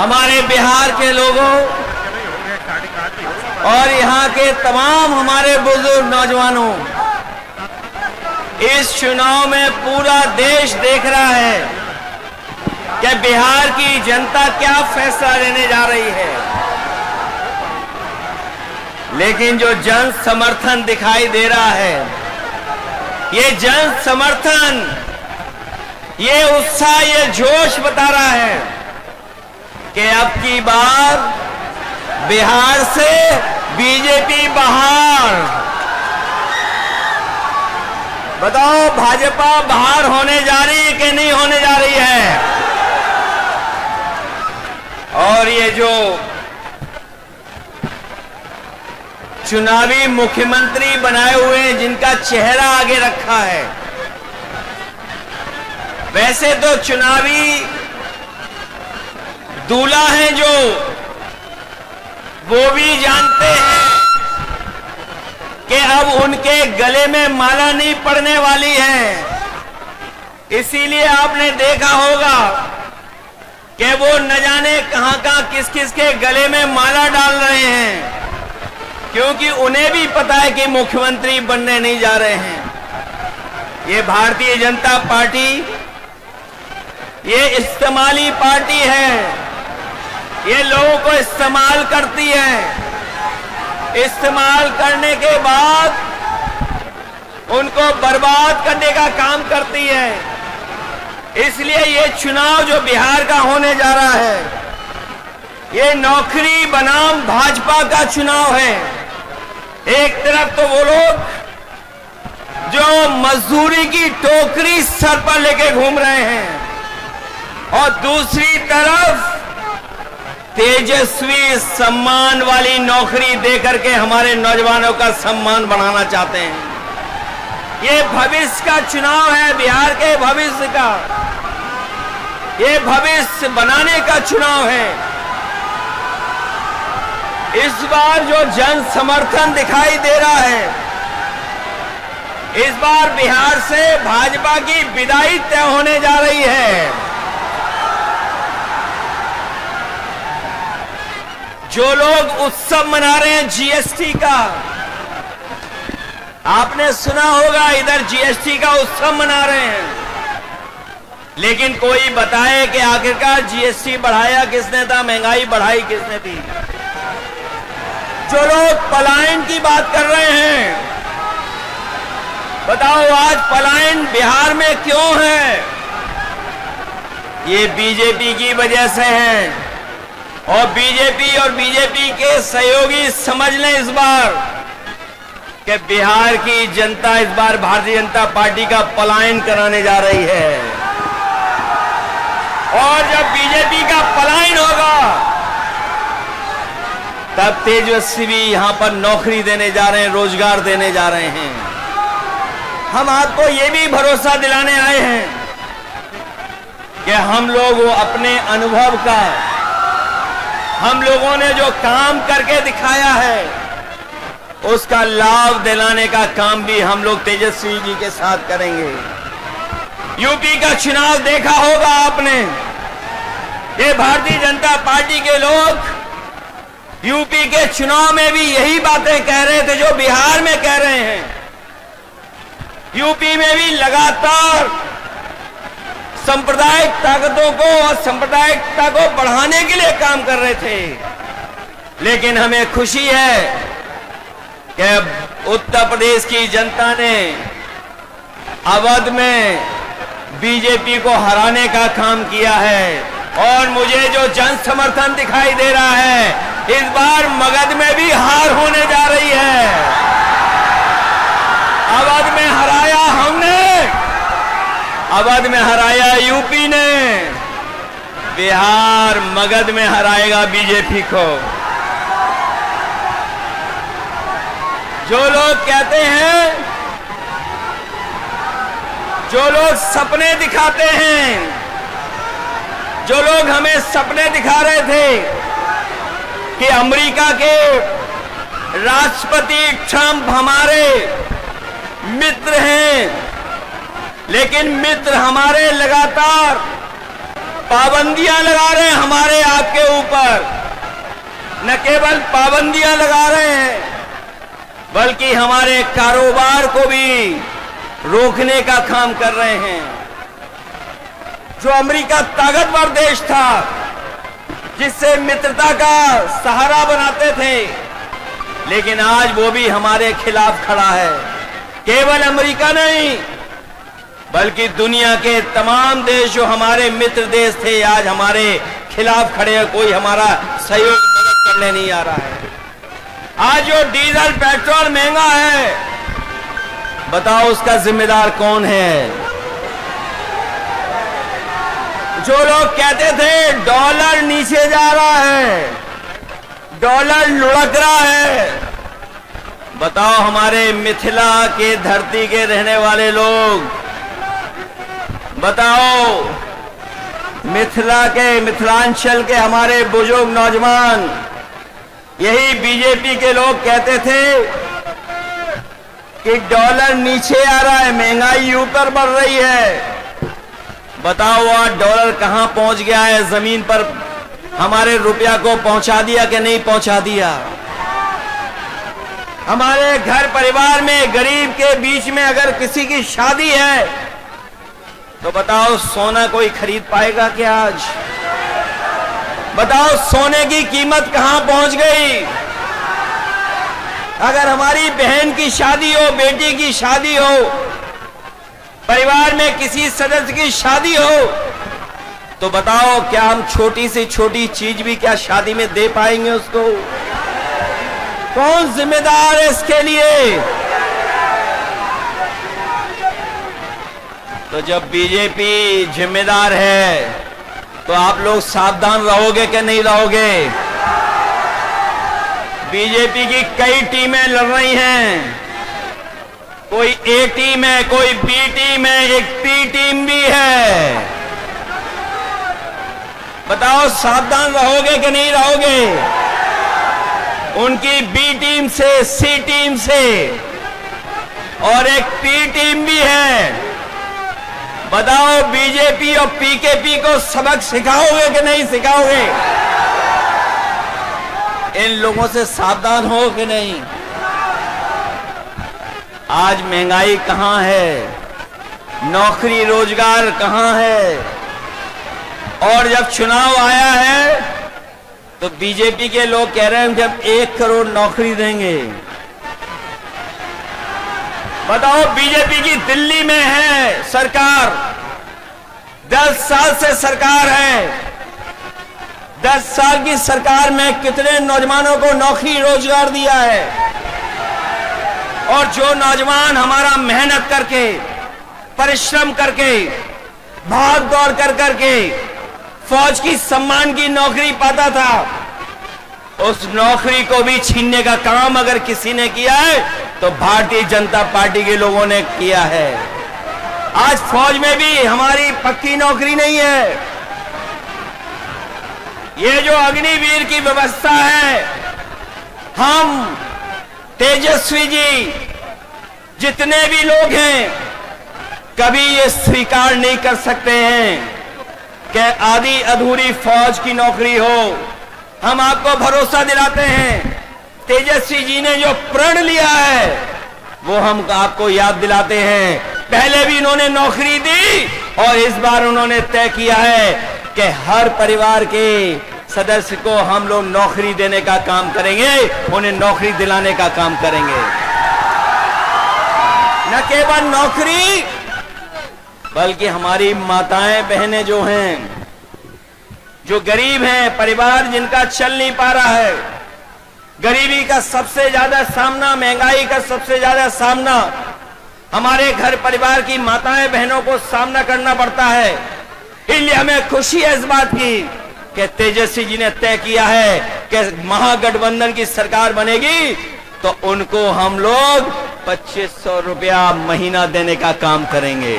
हमारे बिहार के लोगों और यहाँ के तमाम हमारे बुजुर्ग नौजवानों, इस चुनाव में पूरा देश देख रहा है कि बिहार की जनता क्या फैसला लेने जा रही है। लेकिन जो जन समर्थन दिखाई दे रहा है, ये जन समर्थन, ये उत्साह, ये जोश बता रहा है कि अब की बार बिहार से बीजेपी बाहर। बताओ भाजपा बाहर होने जा रही है कि नहीं होने जा रही है? और ये जो चुनावी मुख्यमंत्री बनाए हुए हैं, जिनका चेहरा आगे रखा है, वैसे तो चुनावी दूल्हा हैं जो, वो भी जानते हैं कि अब उनके गले में माला नहीं पड़ने वाली है। इसीलिए आपने देखा होगा कि वो न जाने कहां कहां किस किस के गले में माला डाल रहे हैं, क्योंकि उन्हें भी पता है कि मुख्यमंत्री बनने नहीं जा रहे हैं। ये भारतीय जनता पार्टी, ये इस्तेमाली पार्टी है। ये लोगों को इस्तेमाल करती है। इस्तेमाल करने के बाद उनको बर्बाद करने का काम करती है। इसलिए ये चुनाव जो बिहार का होने जा रहा है, ये नौकरी बनाम भाजपा का चुनाव है। एक तरफ तो वो लोग जो मजदूरी की टोकरी सर पर लेके घूम रहे हैं, और दूसरी तरफ तेजस्वी सम्मान वाली नौकरी देकर के हमारे नौजवानों का सम्मान बढ़ाना चाहते हैं। ये भविष्य का चुनाव है, बिहार के भविष्य का। ये भविष्य बनाने का चुनाव है। इस बार जो जन समर्थन दिखाई दे रहा है, इस बार बिहार से भाजपा की विदाई तय होने जा रही है। जो लोग उत्सव मना रहे हैं जीएसटी का, आपने सुना होगा इधर जीएसटी का उत्सव मना रहे हैं, लेकिन कोई बताए कि आखिरकार जीएसटी बढ़ाया किसने था, महंगाई बढ़ाई किसने थी? जो लोग पलायन की बात कर रहे हैं, बताओ आज पलायन बिहार में क्यों है? ये बीजेपी की वजह से है। और बीजेपी के सहयोगी समझ लें इस बार कि बिहार की जनता इस बार भारतीय जनता पार्टी का पलायन कराने जा रही है। और जब बीजेपी का पलायन होगा, तब तेजस्वी यहां पर नौकरी देने जा रहे हैं, रोजगार देने जा रहे हैं। हम आपको ये भी भरोसा दिलाने आए हैं कि हम लोग अपने अनुभव का, हम लोगों ने जो काम करके दिखाया है, उसका लाभ दिलाने का काम भी हम लोग तेजस्वी जी के साथ करेंगे। यूपी का चुनाव देखा होगा आपने। ये भारतीय जनता पार्टी के लोग यूपी के चुनाव में भी यही बातें कह रहे थे जो बिहार में कह रहे हैं। यूपी में भी लगातार सांप्रदायिक ताकतों को और सांप्रदायिकता को बढ़ाने के लिए काम कर रहे थे। लेकिन हमें खुशी है कि उत्तर प्रदेश की जनता ने अवध में बीजेपी को हराने का काम किया है। और मुझे जो जन समर्थन दिखाई दे रहा है, इस बार मगध में भी हार होने जा रही है। अवध में हराया हमने, अवध में हराया यूपी ने, बिहार मगध में हराएगा बीजेपी को। जो लोग कहते हैं, जो लोग सपने दिखाते हैं, जो लोग हमें सपने दिखा रहे थे कि अमेरिका के राष्ट्रपति ट्रंप हमारे मित्र हैं, लेकिन मित्र हमारे लगातार पाबंदियां लगा रहे हैं हमारे आपके न केवल पाबंदियां लगा रहे हैं, बल्कि हमारे कारोबार को भी रोकने का काम कर रहे हैं। जो अमेरिका ताकतवर देश था, जिससे मित्रता का सहारा बनाते थे, लेकिन आज वो भी हमारे खिलाफ खड़ा है। केवल अमेरिका नहीं, बल्कि दुनिया के तमाम देश जो हमारे मित्र देश थे, आज हमारे खिलाफ खड़े हैं। कोई हमारा सहयोग मदद करने नहीं आ रहा है। आज जो डीजल पेट्रोल महंगा है, बताओ उसका जिम्मेदार कौन है? जो लोग कहते थे डॉलर नीचे जा रहा है, डॉलर लुढ़क रहा है, बताओ हमारे मिथिला के धरती के रहने वाले लोग, बताओ मिथिला के, मिथिलांचल के हमारे बुजुर्ग नौजवान, यही बीजेपी के लोग कहते थे कि डॉलर नीचे आ रहा है, महंगाई ऊपर बढ़ रही है। बताओ आज डॉलर कहां पहुंच गया है? जमीन पर हमारे रुपया को पहुंचा दिया कि नहीं पहुंचा दिया? हमारे घर परिवार में गरीब के बीच में अगर किसी की शादी है, तो बताओ सोना कोई खरीद पाएगा क्या आज? बताओ सोने की कीमत कहां पहुंच गई? अगर हमारी बहन की शादी हो, बेटी की शादी हो, परिवार में किसी सदस्य की शादी हो, तो बताओ क्या हम छोटी से छोटी चीज भी क्या शादी में दे पाएंगे उसको? कौन जिम्मेदार है इसके लिए? तो जब बीजेपी जिम्मेदार है, तो आप लोग सावधान रहोगे कि नहीं रहोगे? बीजेपी की कई टीमें लड़ रही हैं। कोई ए टीम है, कोई बी टीम है, एक पी टीम भी है। बताओ सावधान रहोगे कि नहीं रहोगे? उनकी बी टीम से, सी टीम से, और एक पी टीम भी है। बताओ बीजेपी और पीकेपी को सबक सिखाओगे कि नहीं सिखाओगे? इन लोगों से सावधान हो कि नहीं? आज महंगाई कहां है? नौकरी रोजगार कहां है? और जब चुनाव आया है, तो बीजेपी के लोग कह रहे हैं जब 1 करोड़ नौकरी देंगे। बताओ बीजेपी की दिल्ली में है सरकार, 10 साल से सरकार है। 10 साल की सरकार में कितने नौजवानों को नौकरी रोजगार दिया है? और जो नौजवान हमारा मेहनत करके, परिश्रम करके, भाग दौड़ कर करके फौज की सम्मान की नौकरी पाता था, उस नौकरी को भी छीनने का काम अगर किसी ने किया है, तो भारतीय जनता पार्टी के लोगों ने किया है। आज फौज में भी हमारी पक्की नौकरी नहीं है। ये जो अग्निवीर की व्यवस्था है, हम तेजस्वी जी जितने भी लोग हैं, कभी ये स्वीकार नहीं कर सकते हैं कि आधी अधूरी फौज की नौकरी हो। हम आपको भरोसा दिलाते हैं, तेजस्वी जी ने जो प्रण लिया है, वो हम आपको याद दिलाते हैं। पहले भी इन्होंने नौकरी दी, और इस बार उन्होंने तय किया है कि हर परिवार के सदस्य को हम लोग नौकरी देने का काम करेंगे, उन्हें नौकरी दिलाने का काम करेंगे। न केवल नौकरी, बल्कि हमारी माताएं बहनें जो हैं, जो गरीब हैं, परिवार जिनका चल नहीं पा रहा है, गरीबी का सबसे ज्यादा सामना, महंगाई का सबसे ज्यादा सामना हमारे घर परिवार की माताएं बहनों को सामना करना पड़ता है। इसलिए हमें खुशी है इस बात की कि तेजस्वी जी ने तय किया है कि महागठबंधन की सरकार बनेगी, तो उनको हम लोग 2500 रुपया महीना देने का काम करेंगे।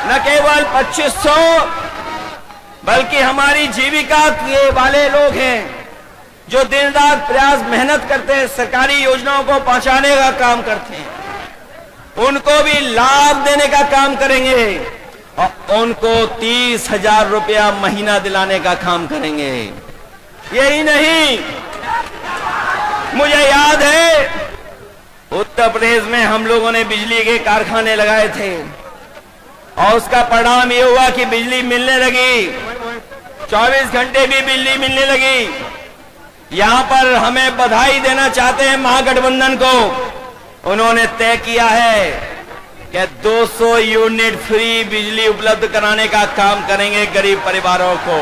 न केवल 2500, बल्कि हमारी जीविका के वाले लोग हैं जो दिन रात प्रयास मेहनत करते हैं, सरकारी योजनाओं को पहुंचाने का काम करते हैं, उनको भी लाभ देने का काम करेंगे और उनको 30,000 रुपया महीना दिलाने का काम करेंगे। यही नहीं, मुझे याद है उत्तर प्रदेश में हम लोगों ने बिजली के कारखाने लगाए थे और उसका परिणाम ये हुआ कि बिजली मिलने लगी, 24 घंटे भी बिजली मिलने लगी। यहां पर हमें बधाई देना चाहते हैं महागठबंधन को, उन्होंने तय किया है कि 200 यूनिट फ्री बिजली उपलब्ध कराने का काम करेंगे गरीब परिवारों को।